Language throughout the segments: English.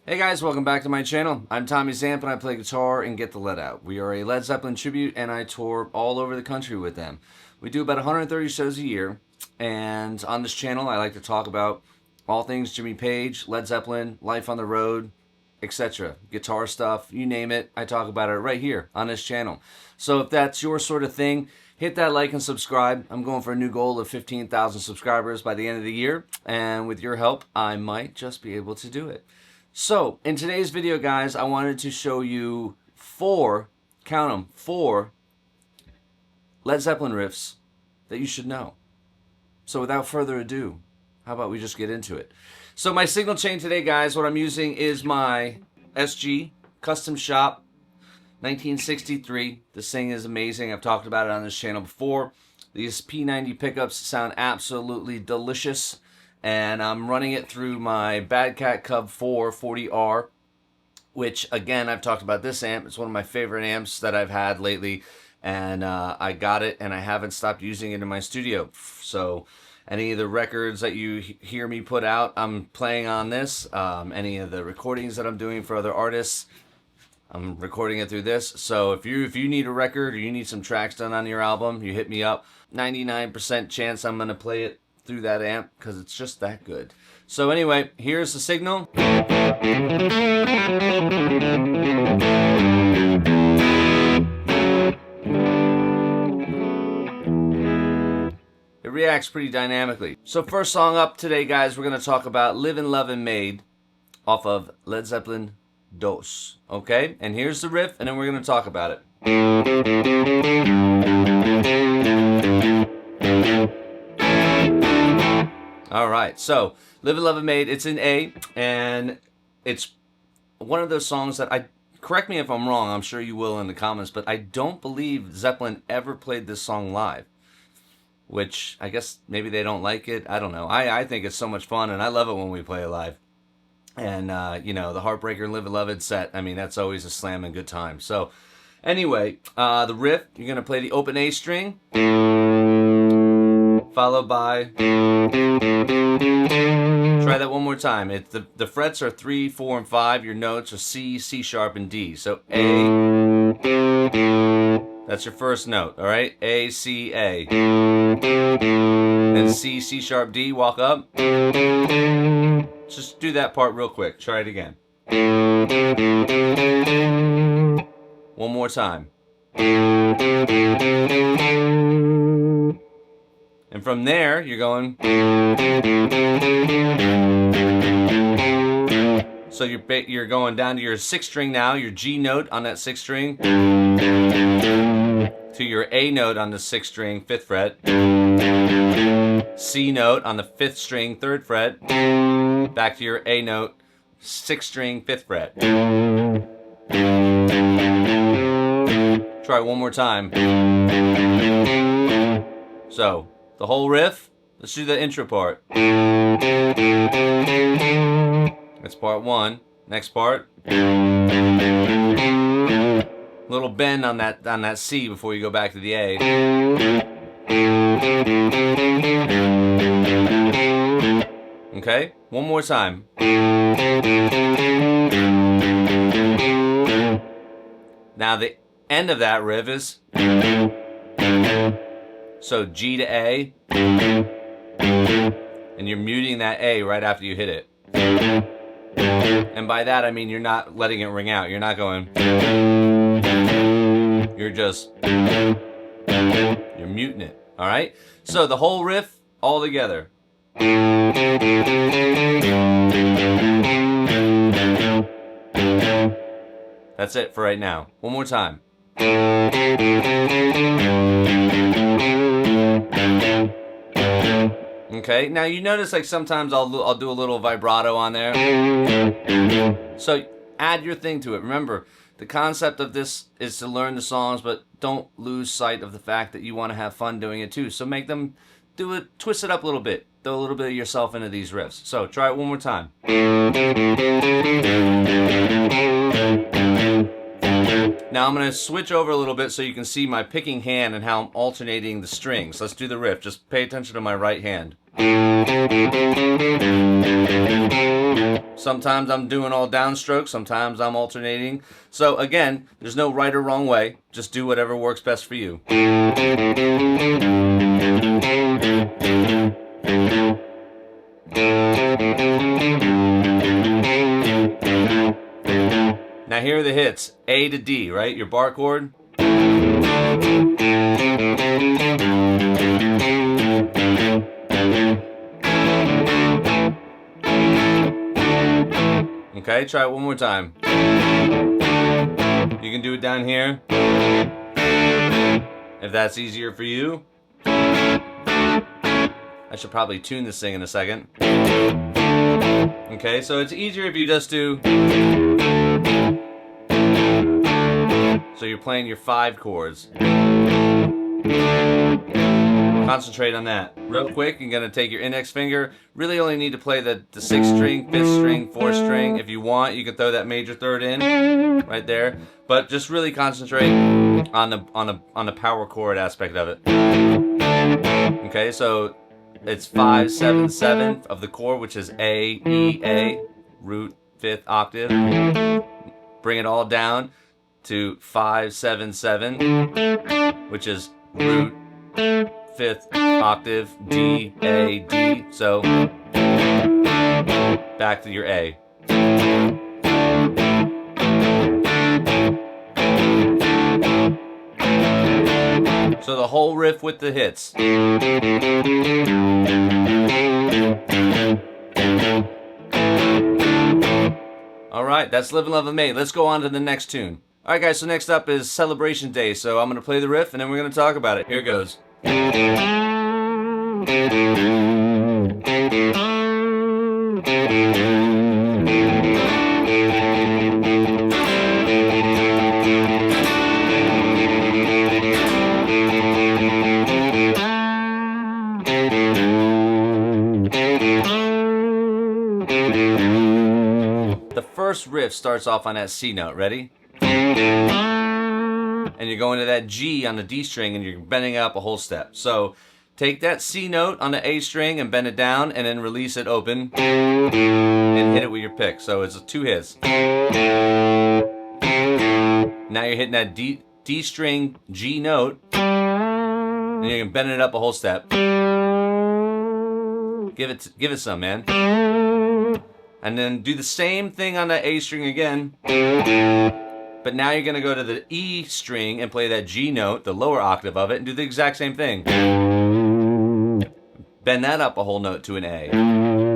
Hey guys, welcome back to my channel. I'm Tommy Zamp and I play guitar and Get the Lead Out. We are a Led Zeppelin tribute and I tour all over the country with them. We do about 130 shows a year, and on this channel I like to talk about all things Jimmy Page, Led Zeppelin, life on the road, etc. Guitar stuff, you name it, I talk about it right here on this channel. So if that's your sort of thing, hit that like and subscribe. I'm going for a new goal of 15,000 subscribers by the end of the year, and with your help I might just be able to do it. So, in today's video, guys, I wanted to show you four, count them, four Led Zeppelin riffs that you should know. So without further ado, how about we just get into it? So my signal chain today, guys, what I'm using is my SG Custom Shop 1963. This thing is amazing. I've talked about it on this channel before. These P90 pickups sound absolutely delicious. And I'm running it through my Bad Cat Cub 4 40R, which, again, I've talked about this amp. It's one of my favorite amps that I've had lately, and I got it, and I haven't stopped using it in my studio. So any of the records that you hear me put out, I'm playing on this. Any of the recordings that I'm doing for other artists, I'm recording it through this. So if you need a record or you need some tracks done on your album, you hit me up. 99% chance I'm going to play it through that amp because it's just that good. So anyway, here's the signal. It reacts pretty dynamically. So first song up today, guys, we're going to talk about Livin' Lovin' Maid off of Led Zeppelin Dos. Okay? And here's the riff, and then we're going to talk about it. Alright, so Livin' Lovin' Maid, it's in A, and it's one of those songs that correct me if I'm wrong, I'm sure you will in the comments, but I don't believe Zeppelin ever played this song live. Which, I guess maybe they don't like it, I don't know. I think it's so much fun, and I love it when we play it live. And, you know, the Heartbreaker and Livin' Lovin' set, I mean, that's always a slam and good time. So, anyway, the riff, you're going to play the open A string, followed by, try that one more time. The frets are 3, 4, and 5. Your notes are C, C sharp, and D. So A, that's your first note, all right? A, C, A. Then C, C sharp, D, walk up. Just do that part real quick. Try it again. One more time. And from there, you're going. So you're going down to your 6th string now, your G note on that 6th string, to your A note on the 6th string, 5th fret, C note on the 5th string, 3rd fret, back to your A note, 6th string, 5th fret. Try one more time. So, the whole riff, let's do the intro part. That's part 1. Next part. Little bend on that C before you go back to the A. Okay? One more time. Now the end of that riff is, so G to A, and you're muting that A right after you hit it. And by that I mean you're not letting it ring out. You're not going. You're just, you're muting it. Alright? So the whole riff all together. That's it for right now. One more time. Okay, now you notice like sometimes I'll do a little vibrato on there. So add your thing to it. Remember, the concept of this is to learn the songs, but don't lose sight of the fact that you want to have fun doing it too. So make them do it, twist it up a little bit. Throw a little bit of yourself into these riffs. So try it one more time. Now I'm going to switch over a little bit so you can see my picking hand and how I'm alternating the strings. Let's do the riff. Just pay attention to my right hand. Sometimes I'm doing all downstrokes, sometimes I'm alternating. So again, there's no right or wrong way. Just do whatever works best for you. Now here are the hits. A to D, right? Your bar chord. Okay, try it one more time. You can do it down here, if that's easier for you. I should probably tune this thing in a second. Okay, so it's easier if you just do. So you're playing your 5 chords. Concentrate on that. Real quick, you're gonna take your index finger. Really only need to play the 6th string, 5th string, 4th string. If you want, you can throw that major third in right there. But just really concentrate on the power chord aspect of it. Okay, so it's 5, 7, 7 of the chord, which is A, E, A, root 5th octave. Bring it all down to 5, 7, 7, which is root 5th octave, D, A, D. So back to your A. So the whole riff with the hits. Alright, that's Live and Love and Maid. Let's go on to the next tune. Alright guys, so next up is Celebration Day. So I'm going to play the riff and then we're going to talk about it. Here it goes. The first riff starts off on that C note. Ready? And you're going to that G on the D string and you're bending up a whole step. So take that C note on the A string and bend it down and then release it open and hit it with your pick. So it's 2 hits. Now you're hitting that D string G note and you can bend it up a whole step. Give it some, man. And then do the same thing on that A string again. But now you're going to go to the E string and play that G note, the lower octave of it, and do the exact same thing. Bend that up a whole note to an A.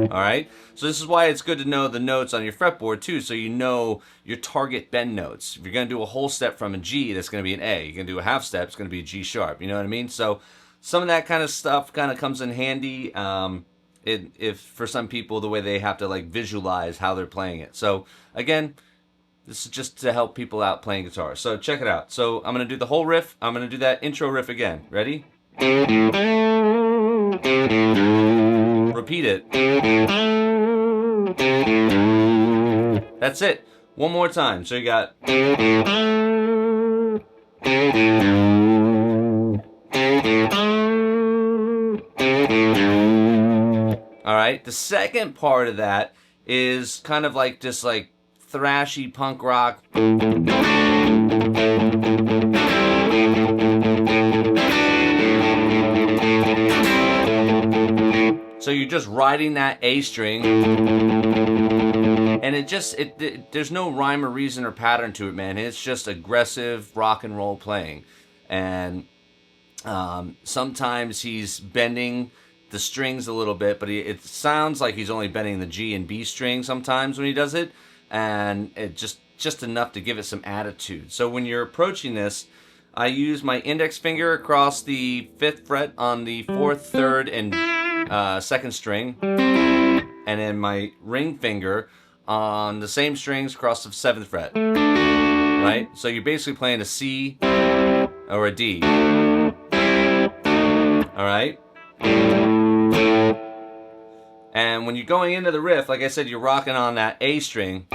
Alright? So this is why it's good to know the notes on your fretboard too, so you know your target bend notes. If you're going to do a whole step from a G, that's going to be an A. You're going to do a half step, it's going to be a G sharp. You know what I mean? So some of that kind of stuff kind of comes in handy if for some people, the way they have to like visualize how they're playing it. So again, this is just to help people out playing guitar. So check it out. So I'm going to do the whole riff. I'm going to do that intro riff again. Ready? Repeat it. That's it. One more time. So you got... Alright, the second part of that is kind of like just like thrashy punk rock. So you're just riding that A string and there's no rhyme or reason or pattern to it, man. It's just aggressive rock and roll playing. And sometimes he's bending the strings a little bit, but it sounds like he's only bending the G and B string sometimes when he does it, and it just enough to give it some attitude. So when you're approaching this, I use my index finger across the 5th fret on the 4th, 3rd, and 2nd string, and then my ring finger on the same strings across the 7th fret. Right? So you're basically playing a C or a D. Alright? And when you're going into the riff, like I said, you're rocking on that A string.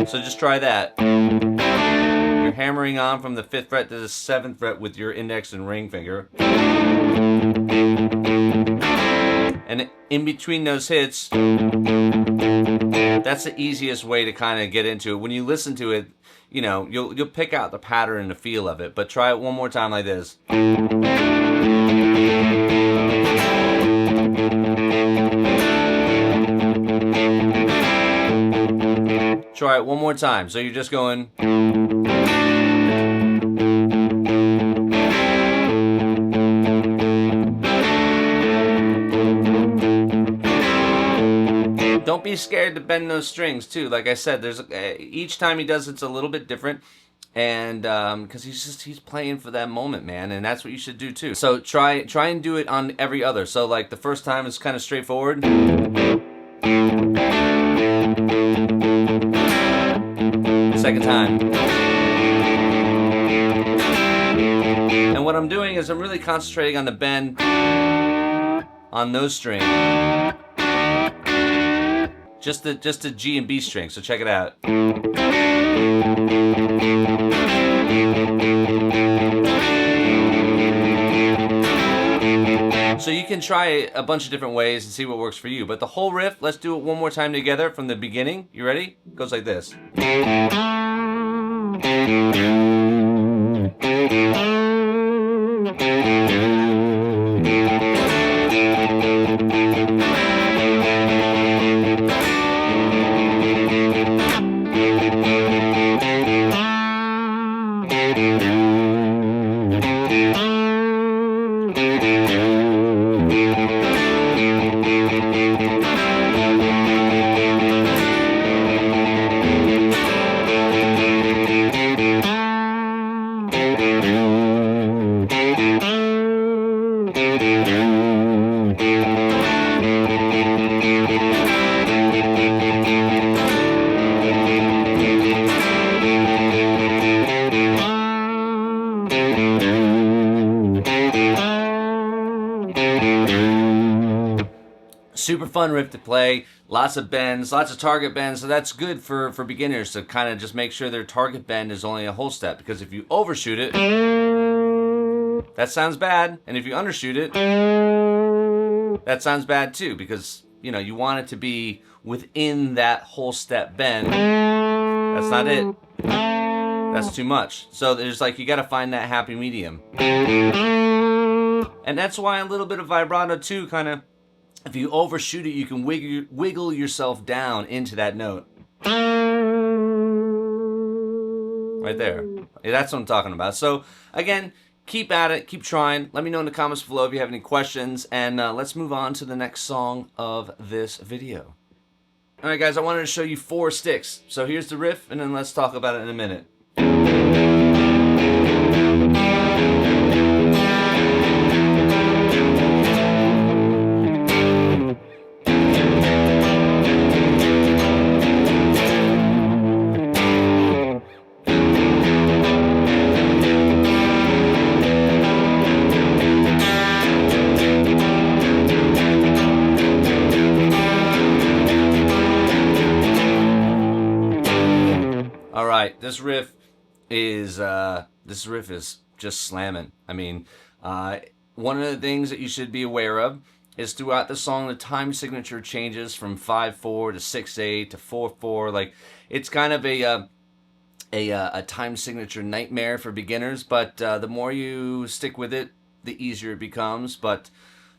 So just try that. You're hammering on from the 5th fret to the 7th fret with your index and ring finger. And in between those hits, that's the easiest way to kind of get into it. When you listen to it, you know, you'll pick out the pattern and the feel of it. But try it one more time like this. Try it one more time. So you're just going. Don't be scared to bend those strings too. Like I said, there's each time he does it's a little bit different, and because he's playing for that moment, man, and that's what you should do too. So try and do it on every other. So like the first time is kind of straightforward. Second time. And what I'm doing is I'm really concentrating on the bend on those strings. Just the G and B string, so check it out. So you can try it a bunch of different ways and see what works for you. But the whole riff, let's do it one more time together from the beginning. You ready? It goes like this. Super fun riff to play, lots of bends, lots of target bends, so that's good for beginners to kind of just make sure their target bend is only a whole step, because if you overshoot it, that sounds bad, and if you undershoot it, that sounds bad too, because, you know, you want it to be within that whole step bend. That's not it. That's too much. So there's like, you gotta find that happy medium. And that's why a little bit of vibrato too, kind of, if you overshoot it, you can wiggle yourself down into that note. Right there. Yeah, that's what I'm talking about. So, again, keep at it. Keep trying. Let me know in the comments below if you have any questions. And let's move on to the next song of this video. Alright, guys, I wanted to show you 4 sticks. So here's the riff, and then let's talk about it in a minute. Alright, this riff is just slamming. I mean, one of the things that you should be aware of is throughout the song, the time signature changes from 5/4 to 6/8 to 4/4. Like, it's kind of a time signature nightmare for beginners, but the more you stick with it, the easier it becomes. But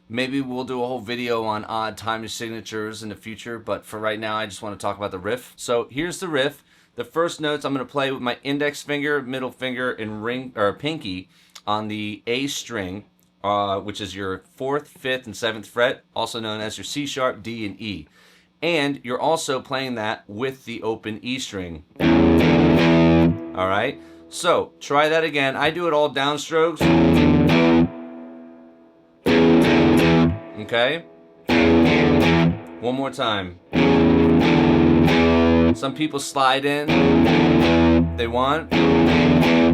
maybe we'll do a whole video on odd time signatures in the future, but for right now, I just want to talk about the riff. So here's the riff. The first notes I'm going to play with my index finger, middle finger, and ring or pinky on the A string, which is your 4th, 5th, and 7th fret, also known as your C sharp, D, and E. And you're also playing that with the open E string. All right. So try that again. I do it all downstrokes. Okay. One more time. Some people slide in, they want.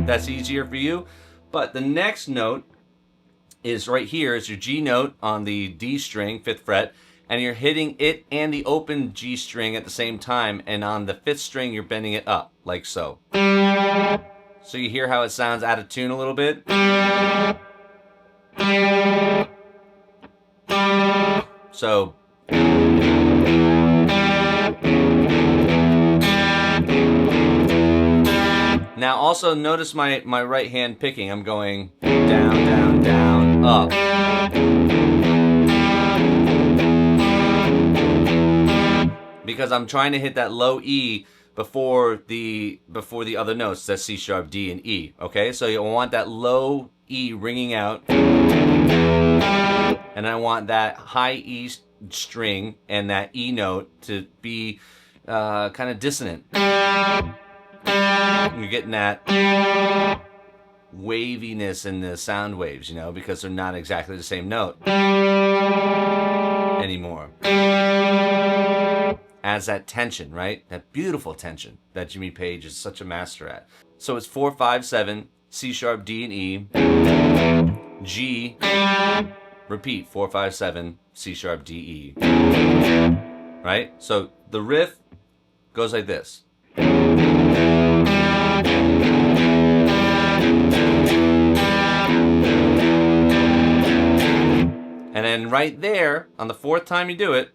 That's easier for you. But the next note is right here. Is your G note on the D string, 5th fret, and you're hitting it and the open G string at the same time, and on the 5th string you're bending it up, like so. So you hear how it sounds out of tune a little bit? So now also notice my right hand picking. I'm going down, down, down, up. Because I'm trying to hit that low E before the other notes. That's C sharp, D, and E. Okay, so you want that low E ringing out, and I want that high E string and that E note to be kind of dissonant. You're getting that waviness in the sound waves, you know, because they're not exactly the same note anymore. Adds that tension, right? That beautiful tension that Jimmy Page is such a master at. So it's 4, 5, 7, C sharp, D, and E, G, repeat, 4, 5, 7, C sharp, D, E. Right? So the riff goes like this. And then right there, on the 4th time you do it,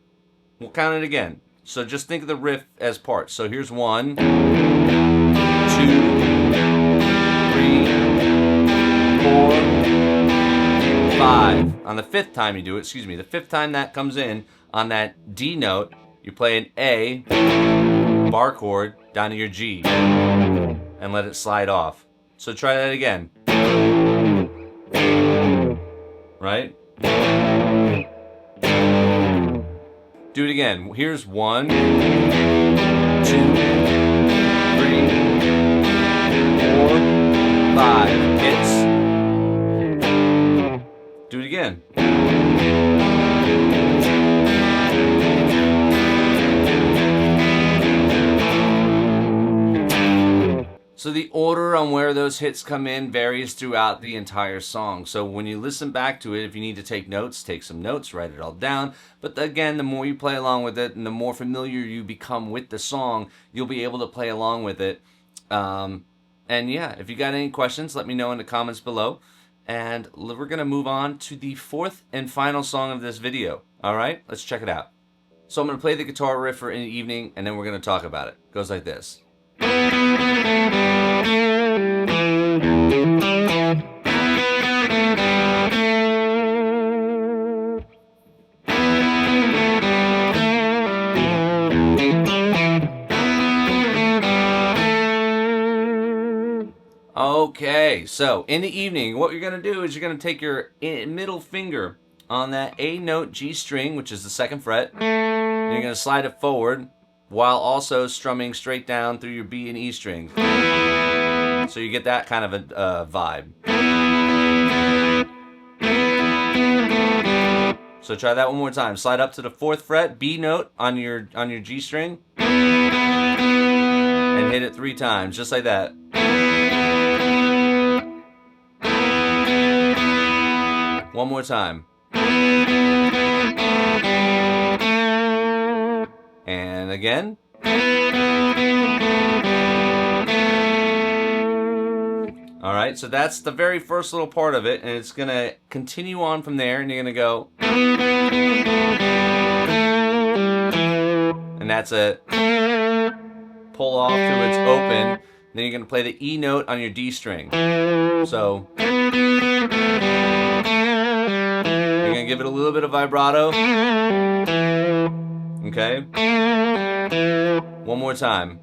we'll count it again. So just think of the riff as parts. So here's 1, 2, 3, 4, 5. On the 5th time you do it, excuse me, the 5th time that comes in, on that D note, you play an A bar chord down to your G and let it slide off. So try that again. Right? Do it again. Here's 1, 2, 3, 4, 5. Hits. Do it again. So the order on where those hits come in varies throughout the entire song. So when you listen back to it, if you need to take notes, take some notes, write it all down. But again, the more you play along with it and the more familiar you become with the song, you'll be able to play along with it. And yeah, if you got any questions, let me know in the comments below. And we're going to move on to the 4th and final song of this video. All right, let's check it out. So I'm going to play the guitar riff for in the evening, and then we're going to talk about it. It goes like this. Okay, so in the evening, what you're going to do is you're going to take your middle finger on that A note G string, which is the 2nd fret, and you're going to slide it forward while also strumming straight down through your B and E strings. So you get that kind of a vibe. So try that one more time. Slide up to the 4th fret, B note on your G string, and hit it 3 times, just like that. One more time. And again. All right, so that's the very first little part of it, and it's going to continue on from there, and you're going to go. And that's a pull off to its open. Then you're going to play the E note on your D string. So you're going to give it a little bit of vibrato. Okay? One more time.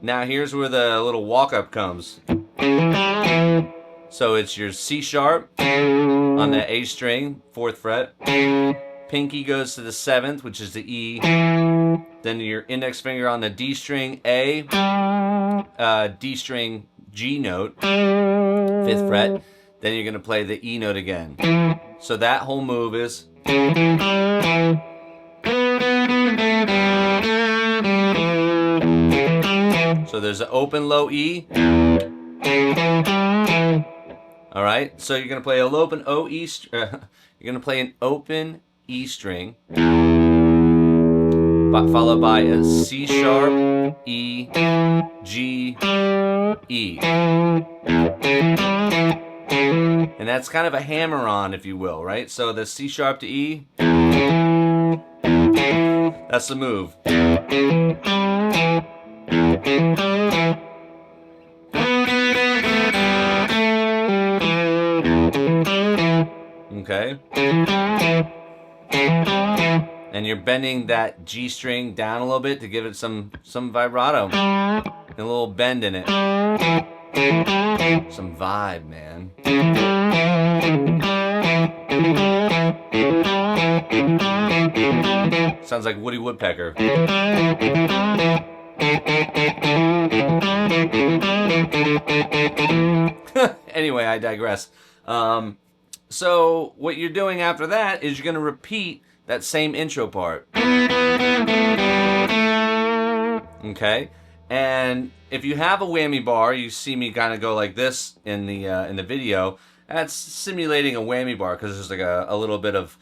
Now here's where the little walk-up comes. So it's your C sharp on the A string, 4th fret. Pinky goes to the 7th, which is the E. Then your index finger on the D string, A. D string, G note, 5th fret. Then you're going to play the E note again. So that whole move is. So there's an open low E. All right. So you're going to play an open O E. You're going to play an open E string, followed by a C sharp, E, G, E. And that's kind of a hammer-on, if you will, right? So the C sharp to E, that's the move. Okay? And you're bending that G string down a little bit to give it some vibrato. And a little bend in it. Some vibe, man. Sounds like Woody Woodpecker. Anyway, I digress. So what you're doing after that is you're going to repeat that same intro part. Okay? And if you have a whammy bar, you see me kind of go like this in the video. That's simulating a whammy bar because there's like a little bit of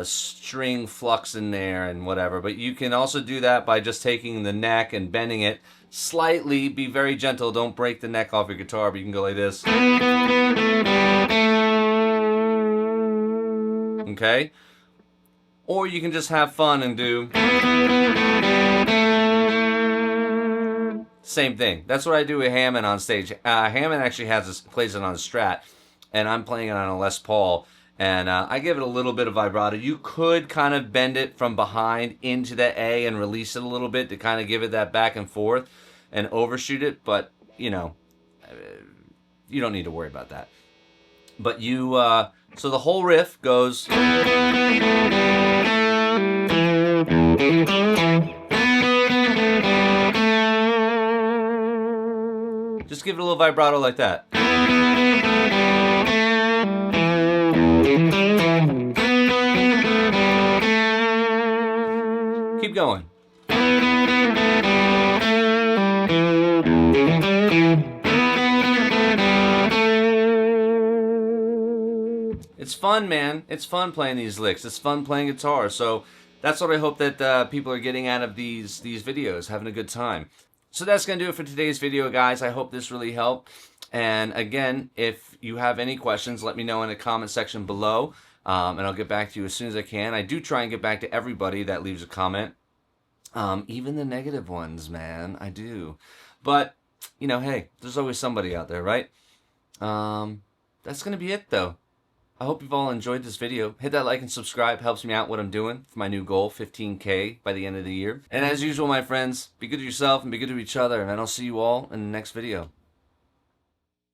string flux in there and whatever. But you can also do that by just taking the neck and bending it slightly. Be very gentle. Don't break the neck off your guitar, but you can go like this. Okay? Or you can just have fun and do same thing. That's what I do with Hammond on stage. Hammond actually plays it on a Strat, and I'm playing it on a Les Paul, and I give it a little bit of vibrato. You could kind of bend it from behind into the A and release it a little bit to kind of give it that back and forth and overshoot it, but, you know, you don't need to worry about that. But you, so the whole riff goes... Just give it a little vibrato like that. Keep going. It's fun, man. It's fun playing these licks. It's fun playing guitar. So that's what I hope that people are getting out of these videos, having a good time. So that's going to do it for today's video, guys. I hope this really helped. And again, if you have any questions, let me know in the comment section below. And I'll get back to you as soon as I can. I do try and get back to everybody that leaves a comment. Even the negative ones, man. I do. But, you know, hey, there's always somebody out there, right? That's going to be it, though. I hope you've all enjoyed this video. Hit that like and subscribe. Helps me out what I'm doing for my new goal, 15K by the end of the year. And as usual, my friends, be good to yourself and be good to each other. And I'll see you all in the next video.